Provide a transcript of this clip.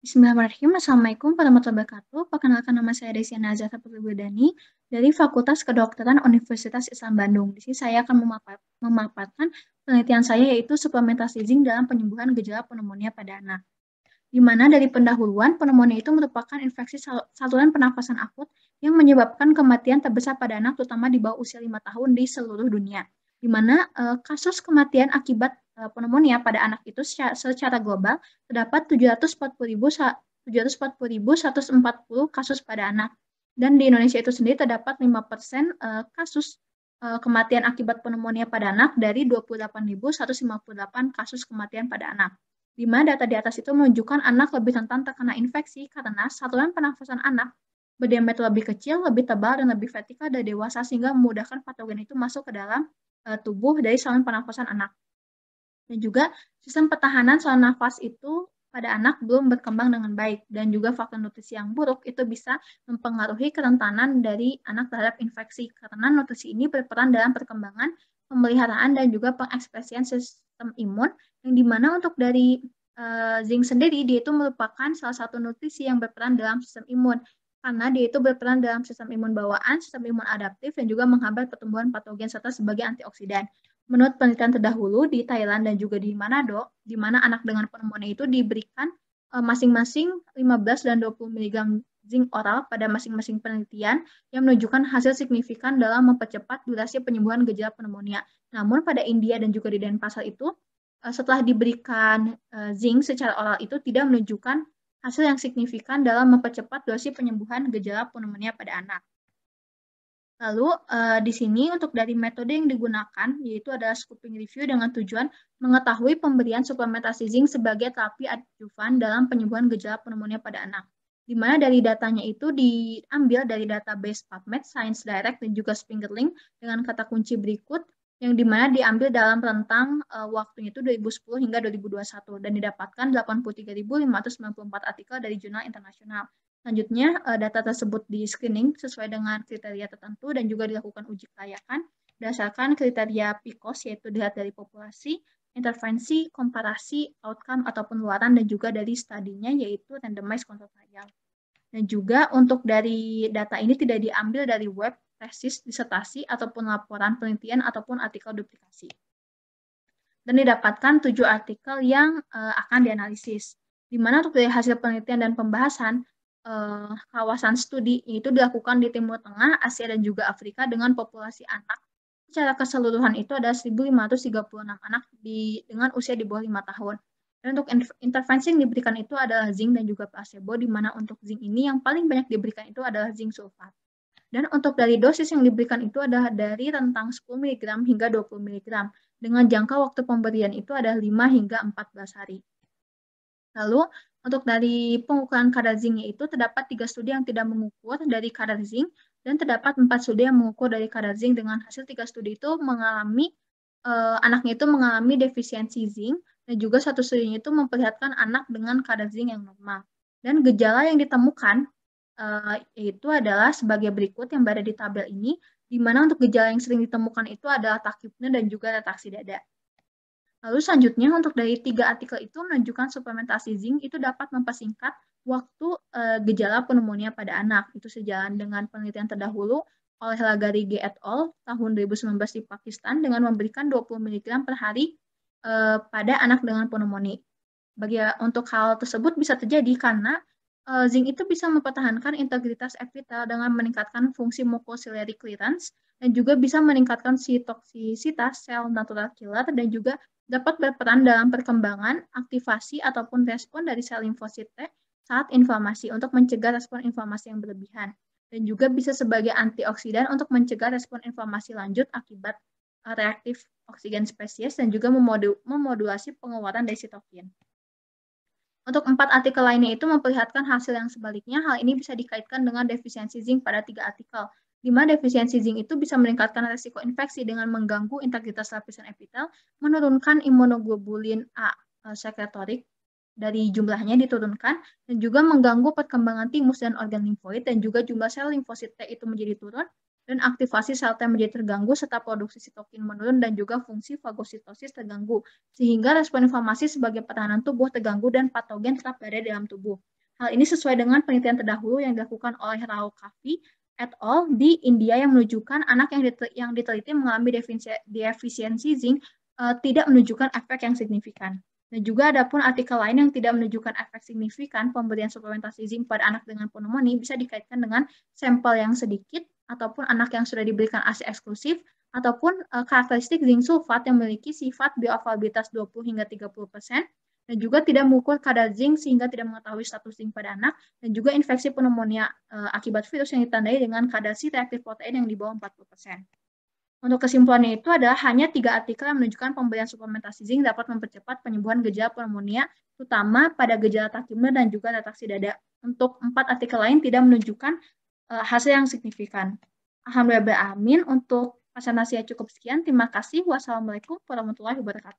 Bismillahirrahmanirrahim. Assalamualaikum warahmatullahi wabarakatuh. Perkenalkan nama saya Desiana Azhar Putri dari Fakultas Kedokteran Universitas Islam Bandung. Di sini saya akan memaparkan penelitian saya yaitu suplementasi zinc dalam penyembuhan gejala pneumonia pada anak. Di mana dari pendahuluan, pneumonia itu merupakan infeksi saluran pernafasan akut yang menyebabkan kematian terbesar pada anak, terutama di bawah usia 5 tahun di seluruh dunia. Di mana kasus kematian akibat pneumonia pada anak itu secara global terdapat 740.140 kasus pada anak. Dan di Indonesia itu sendiri terdapat 5% kasus kematian akibat pneumonia pada anak dari 28.158 kasus kematian pada anak. Di mana data di atas itu menunjukkan anak lebih rentan terkena infeksi karena saluran pernafasan anak berdiameter lebih kecil, lebih tebal, dan lebih vertikal dari dewasa sehingga memudahkan patogen itu masuk ke dalam tubuh dari saluran pernafasan anak. Dan juga sistem pertahanan saluran nafas itu pada anak belum berkembang dengan baik dan juga faktor nutrisi yang buruk itu bisa mempengaruhi kerentanan dari anak terhadap infeksi karena nutrisi ini berperan dalam perkembangan, pemeliharaan, dan juga pengekspresian sistem imun yang dimana untuk dari zinc sendiri dia itu merupakan salah satu nutrisi yang berperan dalam sistem imun karena dia itu berperan dalam sistem imun bawaan, sistem imun adaptif, dan juga menghambat pertumbuhan patogen serta sebagai antioksidan. Menurut penelitian terdahulu di Thailand dan juga di Manado, di mana anak dengan pneumonia itu diberikan masing-masing 15 dan 20 mg zinc oral pada masing-masing penelitian yang menunjukkan hasil signifikan dalam mempercepat durasi penyembuhan gejala pneumonia. Namun pada India dan juga di Denpasar itu, setelah diberikan zinc secara oral itu tidak menunjukkan hasil yang signifikan dalam mempercepat durasi penyembuhan gejala pneumonia pada anak. Lalu di sini untuk dari metode yang digunakan yaitu adalah scoping review dengan tujuan mengetahui pemberian suplementasi zinc sebagai terapi adjuvan dalam penyembuhan gejala pneumonia pada anak. Di mana dari datanya itu diambil dari database PubMed, Science Direct, dan juga Spingerling dengan kata kunci berikut yang dimana diambil dalam rentang waktunya itu 2010 hingga 2021 dan didapatkan 83.594 artikel dari jurnal internasional. Selanjutnya, data tersebut di screening sesuai dengan kriteria tertentu dan juga dilakukan uji kelayakan berdasarkan kriteria PICOS, yaitu dilihat dari populasi, intervensi, komparasi, outcome, atau penularan, dan juga dari studinya, yaitu randomized control trial. Dan juga untuk dari data ini tidak diambil dari web, tesis, disertasi, ataupun laporan penelitian, ataupun artikel duplikasi. Dan didapatkan 7 artikel yang akan dianalisis. Di mana untuk dari hasil penelitian dan pembahasan, kawasan studi itu dilakukan di Timur Tengah, Asia, dan juga Afrika dengan populasi anak. Secara keseluruhan itu ada 1.536 anak dengan usia di bawah 5 tahun. Dan untuk intervensi yang diberikan itu adalah zinc dan juga placebo, di mana untuk zinc ini yang paling banyak diberikan itu adalah zinc sulfat. Dan untuk dari dosis yang diberikan itu adalah dari rentang 10 mg hingga 20 mg, dengan jangka waktu pemberian itu adalah 5 hingga 14 hari. Lalu, untuk dari pengukuran kadar zincnya itu terdapat 3 studi yang tidak mengukur dari kadar zinc dan terdapat 4 studi yang mengukur dari kadar zinc dengan hasil 3 studi itu anaknya itu mengalami defisiensi zinc dan juga satu studinya itu memperlihatkan anak dengan kadar zinc yang normal. Dan gejala yang ditemukan yaitu adalah sebagai berikut yang berada di tabel ini, di mana untuk gejala yang sering ditemukan itu adalah takypnea dan juga retraksi dada. Lalu selanjutnya untuk dari 3 artikel itu menunjukkan suplementasi zinc itu dapat mempersingkat waktu gejala pneumonia pada anak. Itu sejalan dengan penelitian terdahulu oleh Lagarigi et al. Tahun 2019 di Pakistan dengan memberikan 20 mg per hari pada anak dengan pneumonia. Untuk hal tersebut bisa terjadi karena zinc itu bisa mempertahankan integritas epitel dengan meningkatkan fungsi mucociliary clearance dan juga bisa meningkatkan toksisitas sel natural killer dan juga dapat berperan dalam perkembangan, aktivasi, ataupun respon dari sel limfosit T saat inflamasi untuk mencegah respon inflamasi yang berlebihan. Dan juga bisa sebagai antioksidan untuk mencegah respon inflamasi lanjut akibat reaktif oksigen spesies dan juga memodulasi pengeluaran dari sitokin. Untuk 4 artikel lainnya itu memperlihatkan hasil yang sebaliknya. Hal ini bisa dikaitkan dengan defisiensi zinc pada 3 artikel, di mana defisiensi zinc itu bisa meningkatkan risiko infeksi dengan mengganggu integritas lapisan epitel, menurunkan imunoglobulin A sekretorik dari jumlahnya diturunkan, dan juga mengganggu perkembangan timus dan organ limfoid, dan juga jumlah sel limfosit T itu menjadi turun, dan aktivasi sel T menjadi terganggu, serta produksi sitokin menurun, dan juga fungsi fagositosis terganggu, sehingga respon inflamasi sebagai pertahanan tubuh terganggu dan patogen tetap berada dalam tubuh. Hal ini sesuai dengan penelitian terdahulu yang dilakukan oleh Rao Kafi et al. Di India yang menunjukkan anak yang diteliti mengalami defisiensi zinc tidak menunjukkan efek yang signifikan. Dan juga ada pun artikel lain yang tidak menunjukkan efek signifikan pemberian suplementasi zinc pada anak dengan pneumonia bisa dikaitkan dengan sampel yang sedikit ataupun anak yang sudah diberikan ASI eksklusif ataupun karakteristik zinc sulfat yang memiliki sifat bioavailabilitas 20 hingga 30%, dan juga tidak mengukur kadar zinc sehingga tidak mengetahui status zinc pada anak, dan juga infeksi pneumonia akibat virus yang ditandai dengan kadar C reaktif protein yang di bawah 40%. Untuk kesimpulannya itu adalah hanya 3 artikel yang menunjukkan pemberian suplementasi zinc dapat mempercepat penyembuhan gejala pneumonia, terutama pada gejala takimler dan juga retraksi dada. Untuk 4 artikel lain tidak menunjukkan hasil yang signifikan. Alhamdulillah, amin. Untuk presentasinya cukup sekian. Terima kasih. Wassalamualaikum warahmatullahi wabarakatuh.